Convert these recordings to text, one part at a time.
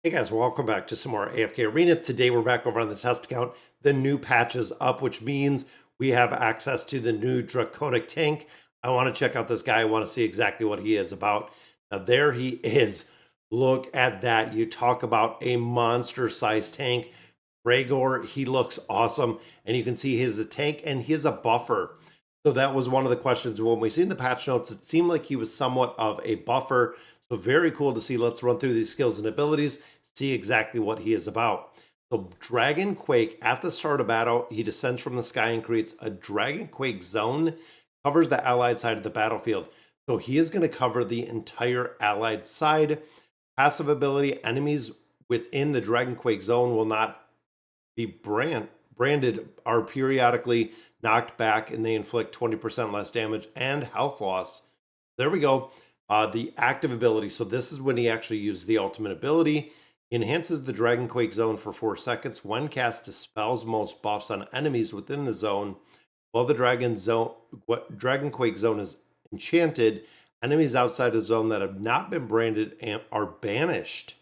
Hey guys, welcome back to some more AFK Arena. Today we're back over on the test account. The new patch is up, which means we have access to the new Draconic Tank. I want to check out this guy. I want to see exactly what he is about. Now there he is. Look at that. You talk about a monster-sized tank. Kregor, he looks awesome. And you can see he's a tank and he's a buffer. So that was one of the questions when we seen the patch notes. It seemed like he was somewhat of a buffer. So very cool to see. Let's run through these skills and abilities, see exactly what he is about. So Dragon Quake, at the start of battle, he descends from the sky and creates a Dragon Quake zone, covers the allied side of the battlefield. So he is going to cover the entire allied side. Passive ability, enemies within the Dragon Quake zone will not be branded, are periodically knocked back, and they inflict 20% less damage and health loss. There we go. The active ability. So this is when he actually used the ultimate ability. He enhances the Dragon Quake zone for 4 seconds. When cast, dispels most buffs on enemies within the zone. While the Dragon Quake zone is enchanted, enemies outside the zone that have not been branded are banished.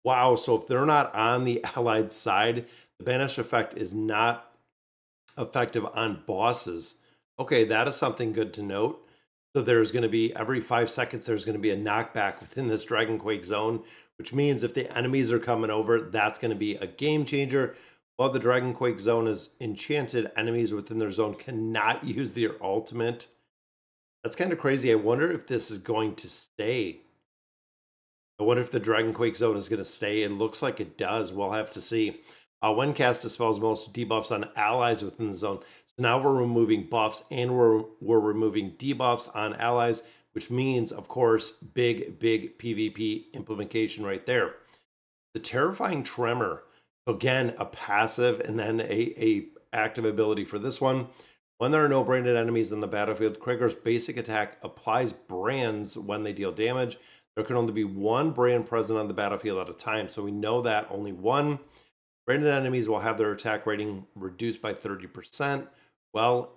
Wow, so if they're not on the allied side, the banish effect is not effective on bosses. Okay, that is something good to note. So there's going to be every 5 seconds, there's going to be a knockback within this Dragon Quake zone, which means if the enemies are coming over, that's going to be a game changer. While the Dragon Quake zone is enchanted, enemies within their zone cannot use their ultimate. That's kind of crazy. I wonder if this is going to stay. I wonder if the Dragon Quake zone is going to stay. It looks like it does. We'll have to see. When cast, dispels most debuffs on allies within the zone. So now we're removing buffs and we're removing debuffs on allies, which means, of course, big PvP implementation right there. The terrifying Tremor. Again, a passive and then a active ability for this one. When there are no branded enemies in the battlefield, Kregor's basic attack applies brands when they deal damage. There can only be one brand present on the battlefield at a time, so we know that only one. Branded enemies will have their attack rating reduced by 30%. Well,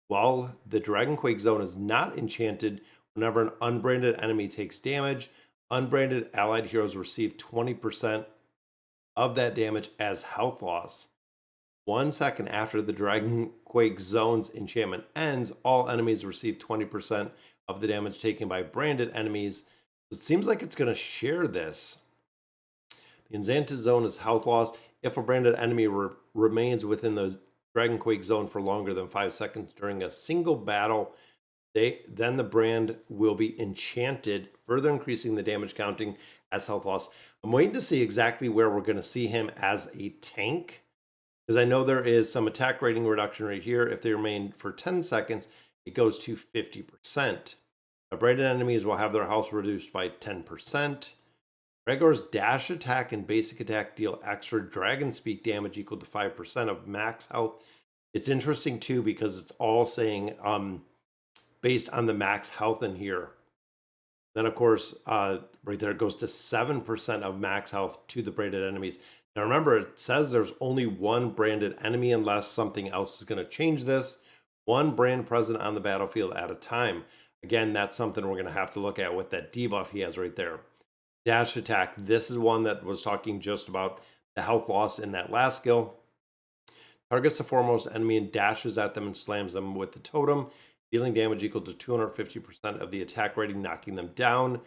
while the Dragon Quake zone is not enchanted, whenever an unbranded enemy takes damage, unbranded allied heroes receive 20% of that damage as health loss. 1 second after the Dragon Quake zone's enchantment ends, all enemies receive 20% of the damage taken by branded enemies. It seems like it's going to share this. The enchanted zone is health loss. If a branded enemy remains within the Dragon Quake zone for longer than 5 seconds during a single battle, then the brand will be enchanted, further increasing the damage counting as health loss. I'm waiting to see exactly where we're going to see him as a tank, because I know there is some attack rating reduction right here. If they remain for 10 seconds, it goes to 50%. Branded enemies will have their health reduced by 10%. Kregor's dash attack and basic attack deal extra dragon speak damage equal to 5% of max health. It's interesting too because it's all saying based on the max health in here. Then of course, right there it goes to 7% of max health to the branded enemies. Now remember, it says there's only one branded enemy unless something else is going to change this. One brand present on the battlefield at a time. Again, that's something we're going to have to look at with that debuff he has right there. Dash attack. This is one that was talking just about the health loss in that last skill. Targets the foremost enemy and dashes at them and slams them with the totem, dealing damage equal to 250% of the attack rating, knocking them down.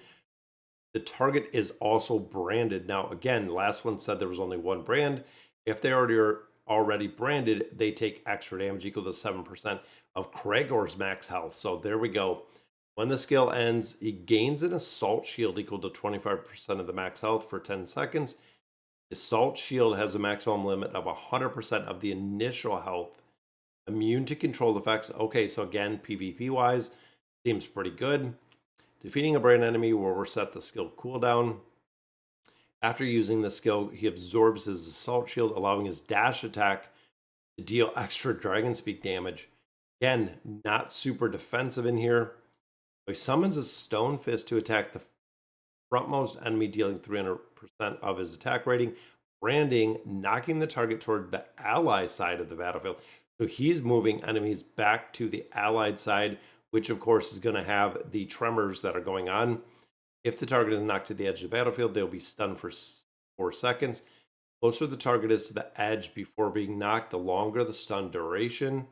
The target is also branded. Now, again, the last one said there was only one brand. If they are already branded, they take extra damage equal to 7% of Kregor's max health. So there we go. When the skill ends, he gains an assault shield equal to 25% of the max health for 10 seconds. Assault shield has a maximum limit of 100% of the initial health. Immune to control effects. Okay, so again, PvP wise, seems pretty good. Defeating a brand enemy will reset the skill cooldown. After using the skill, he absorbs his assault shield, allowing his dash attack to deal extra dragon speak damage. Again, not super defensive in here. He summons a stone fist to attack the frontmost enemy, dealing 300% of his attack rating. Branding, knocking the target toward the ally side of the battlefield. So he's moving enemies back to the allied side, which of course is going to have the tremors that are going on. If the target is knocked to the edge of the battlefield, they'll be stunned for 4 seconds. Closer the target is to the edge before being knocked, the longer the stun duration.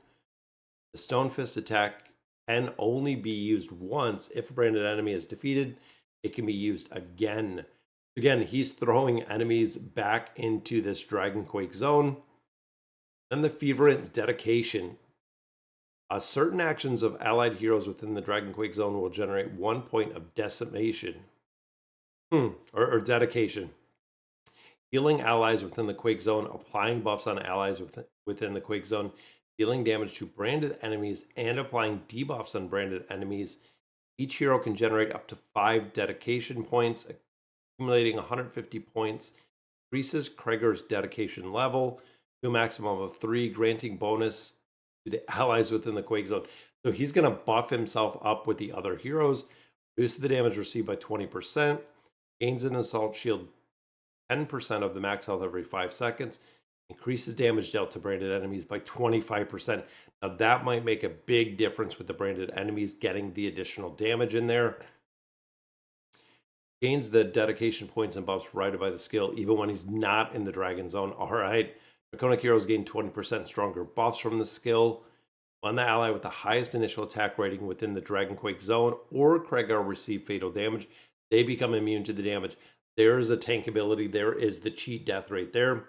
The Stone Fist attack can only be used once. If a branded enemy is defeated, it can be used again. Again, he's throwing enemies back into this Dragon Quake zone. Then the Fervent dedication. Certain actions of allied heroes within the Dragon Quake zone will generate 1 point of decimation. Or dedication. Healing allies within the Quake zone, applying buffs on allies within the Quake zone, dealing damage to branded enemies, and applying debuffs on branded enemies. Each hero can generate up to 5 dedication points, accumulating 150 points. Increases Kregor's dedication level to a maximum of 3, granting bonus to the allies within the Quake zone. So he's going to buff himself up with the other heroes, reduce the damage received by 20%, gains an assault shield 10% of the max health every 5 seconds, increases damage dealt to branded enemies by 25%. Now that might make a big difference with the branded enemies getting the additional damage in there. Gains the dedication points and buffs provided by the skill even when he's not in the Dragon Zone. All right. Draconic heroes gain 20% stronger buffs from the skill. On the ally with the highest initial attack rating within the Dragon Quake zone or Kregor receive fatal damage, they become immune to the damage. There is a tank ability. There is the cheat death right there.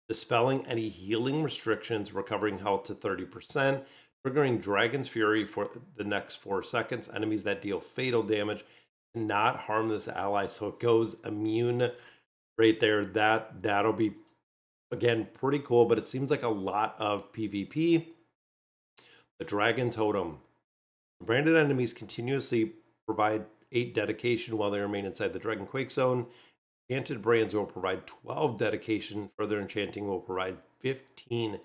Dispelling any healing restrictions, recovering health to 30%, triggering Dragon's Fury for the next 4 seconds. Enemies that deal fatal damage cannot harm this ally, so it goes immune right there. That'll be, again, pretty cool, but it seems like a lot of PvP. The Dragon Totem. Branded enemies continuously provide 8 dedication while they remain inside the Dragon Quake zone. Enchanted brands will provide 12 dedication. Further enchanting will provide 15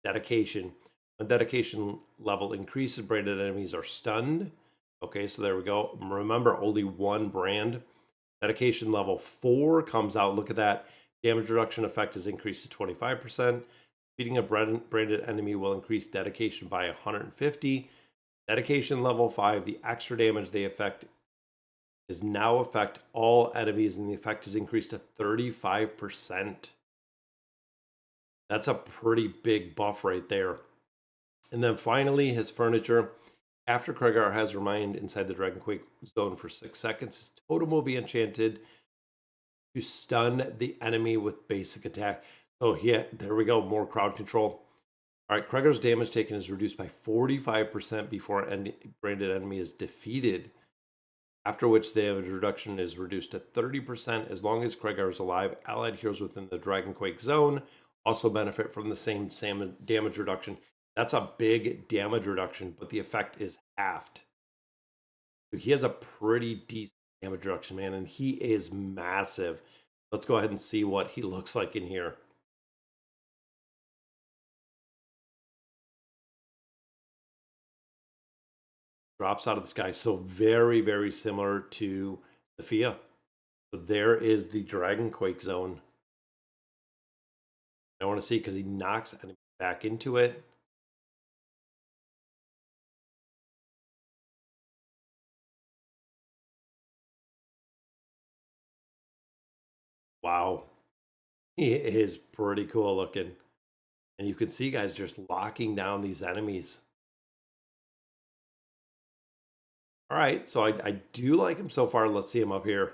dedication. When dedication level increases, branded enemies are stunned. Okay, so there we go. Remember, only 1 brand. Dedication level 4 comes out. Look at that. Damage reduction effect is increased to 25%. Defeating a branded enemy will increase dedication by 150. Dedication level 5, the extra damage they affect is now affect all enemies, and the effect is increased to 35%. That's a pretty big buff right there. And then finally, his furniture. After Kregor has remained inside the Dragon Quake zone for 6 seconds, his totem will be enchanted to stun the enemy with basic attack. So yeah, there we go, more crowd control. All right, Kregor's damage taken is reduced by 45% before an branded enemy is defeated, after which the damage reduction is reduced to 30%. As long as Kregor is alive, allied heroes within the Dragon Quake zone also benefit from the same damage reduction. That's a big damage reduction, but the effect is halved. So he has a pretty decent damage reduction, man, and he is massive. Let's go ahead and see what he looks like in here. Drops out of the sky. So very, very similar to Sophia. So there is the Dragon Quake zone. I want to see because he knocks enemies back into it. Wow. He is pretty cool looking. And you can see guys just locking down these enemies. All right, so I do like him so far. Let's see him up here.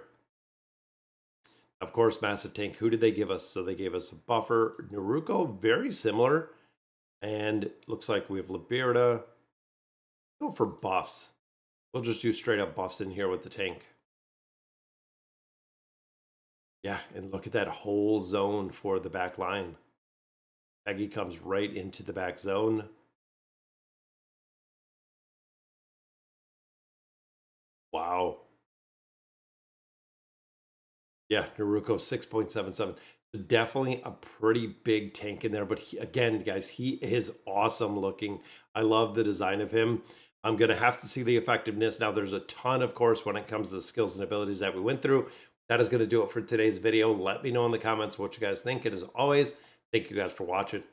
Of course, massive tank. Who did they give us? So they gave us a buffer. Naruko, very similar. And looks like we have Liberta. Go for buffs. We'll just do straight up buffs in here with the tank. Yeah, and look at that whole zone for the back line. Peggy comes right into the back zone. Wow. Yeah, Naruko 6.77. Definitely a pretty big tank in there. But again, guys, he is awesome looking. I love the design of him. I'm going to have to see the effectiveness. Now, there's a ton, of course, when it comes to the skills and abilities that we went through. That is going to do it for today's video. Let me know in the comments what you guys think. And as always, thank you guys for watching.